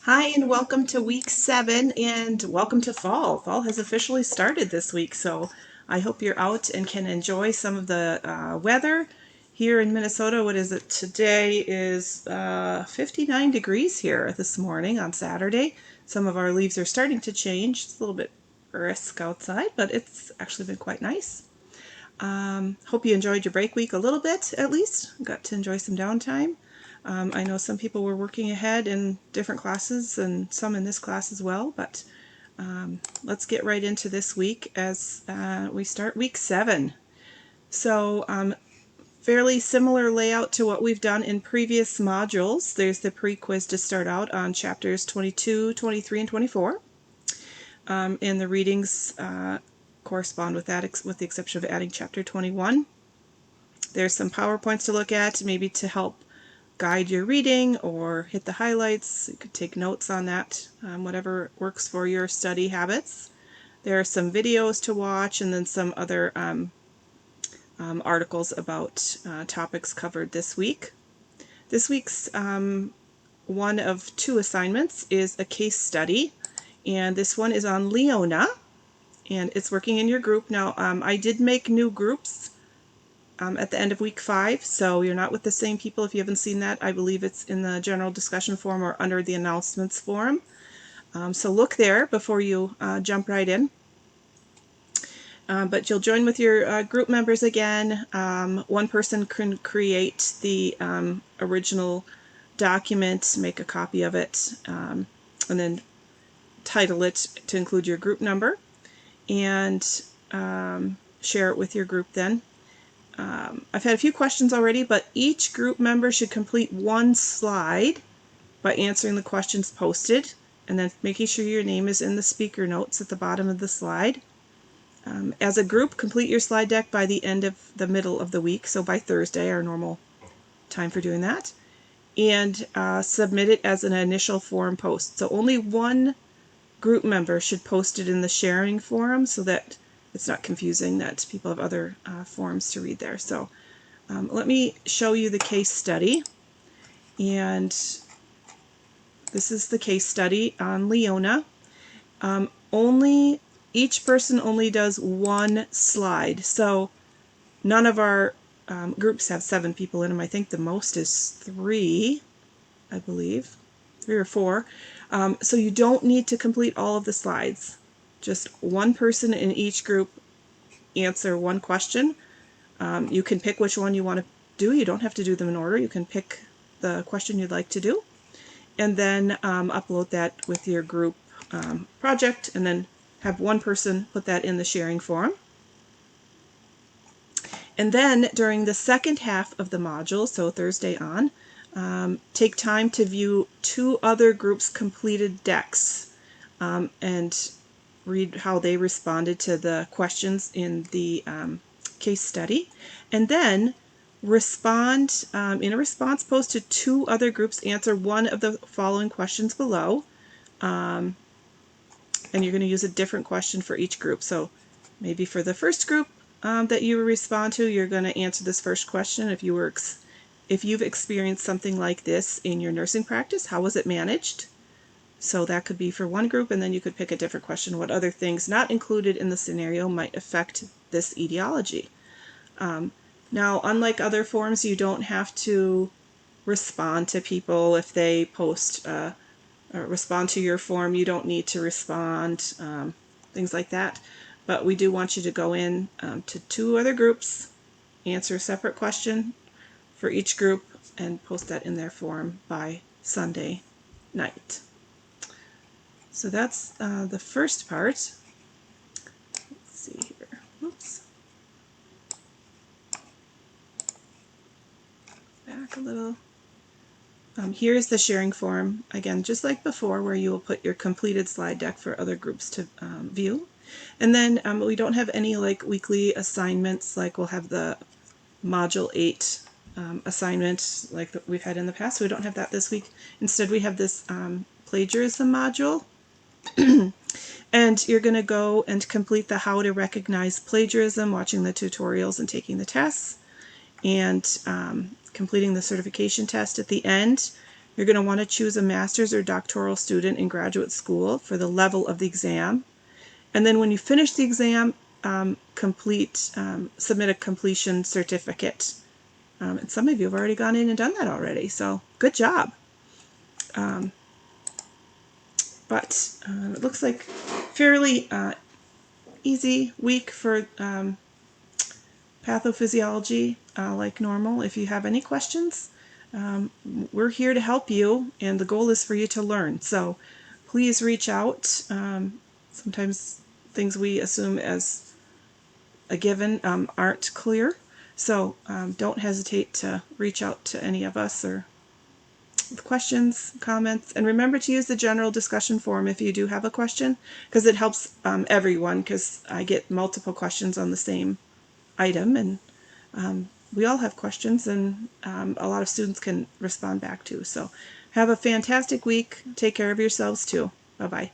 Hi, and welcome to week 7, and welcome to fall. Fall has officially started this week, so I hope you're out and can enjoy some of the weather. Here in Minnesota, what is it today? Is 59 degrees here this morning on Saturday. Some of our leaves are starting to change. It's a little bit brisk outside, but it's actually been quite nice. Hope you enjoyed your break week a little bit, at least. Got to enjoy some downtime. I know some people were working ahead in different classes and some in this class as well, but let's get right into this week as we start week 7. So fairly similar layout to what we've done in previous modules. There's the pre-quiz to start out on chapters 22, 23, and 24. And the readings correspond with that, with the exception of adding chapter 21. There's some PowerPoints to look at, maybe to help guide your reading or hit the highlights. You could take notes on that, whatever works for your study habits. There are some videos to watch and then some other articles about topics covered this week. This week's one of 2 assignments is a case study, and this one is on Leona, and it's working in your group. Now, I did make new groups at the end of week 5, so you're not with the same people. If you haven't seen that, I believe it's in the general discussion forum or under the announcements forum. So look there before you jump right in. But you'll join with your group members again. One person can create the original document, make a copy of it, and then title it to include your group number, and share it with your group then. I've had a few questions already, but each group member should complete 1 slide by answering the questions posted, and then making sure your name is in the speaker notes at the bottom of the slide. As a group, complete your slide deck by the end of the middle of the week, so by Thursday, our normal time for doing that, and submit it as an initial forum post. So only one group member should post it in the sharing forum so that it's not confusing that people have other forums to read there. So let me show you the case study. And this is the case study on Leona. Each person only does 1 slide. So none of our groups have 7 people in them. I think the most is 3, I believe, 3 or 4. So you don't need to complete all of the slides. Just one person in each group answer 1 question. You can pick which one you want to do. You don't have to do them in order. You can pick the question you'd like to do, and then upload that with your group project, and then have one person put that in the sharing forum. And then during the second half of the module, so Thursday on, take time to view 2 other groups' completed decks and read how they responded to the questions in the case study. And then respond in a response post to 2 other groups. Answer one of the following questions below. And you're going to use a different question for each group. So maybe for the first group that you respond to, you're going to answer this first question. If you've experienced something like this in your nursing practice, how was it managed? So that could be for one group, and then you could pick a different question. What other things not included in the scenario might affect this etiology? Now, unlike other forums, you don't have to respond to people if they post or respond to your form. You don't need to respond, things like that. But we do want you to go in to 2 other groups, answer a separate question for each group, and post that in their forum by Sunday night. So that's the first part. Let's see here. Oops. Back a little. Here's the sharing forum, again, just like before, where you will put your completed slide deck for other groups to view. And then we don't have any like weekly assignments, like we'll have the Module 8 assignment like we've had in the past. So we don't have that this week. Instead, we have this plagiarism module. And you're going to go and complete the How to Recognize Plagiarism, watching the tutorials and taking the tests, and completing the certification test at the end. You're going to want to choose a master's or doctoral student in graduate school for the level of the exam. And then when you finish the exam, submit a completion certificate. And some of you have already gone in and done that already, so good job. But it looks like fairly easy week for pathophysiology, like normal. If you have any questions, we're here to help you, and the goal is for you to learn. So please reach out. Sometimes things we assume as a given aren't clear, so don't hesitate to reach out to any of us or with questions, comments, and remember to use the general discussion forum if you do have a question, because it helps everyone, because I get multiple questions on the same item, and we all have questions, and a lot of students can respond back too. So have a fantastic week. Take care of yourselves too. Bye-bye.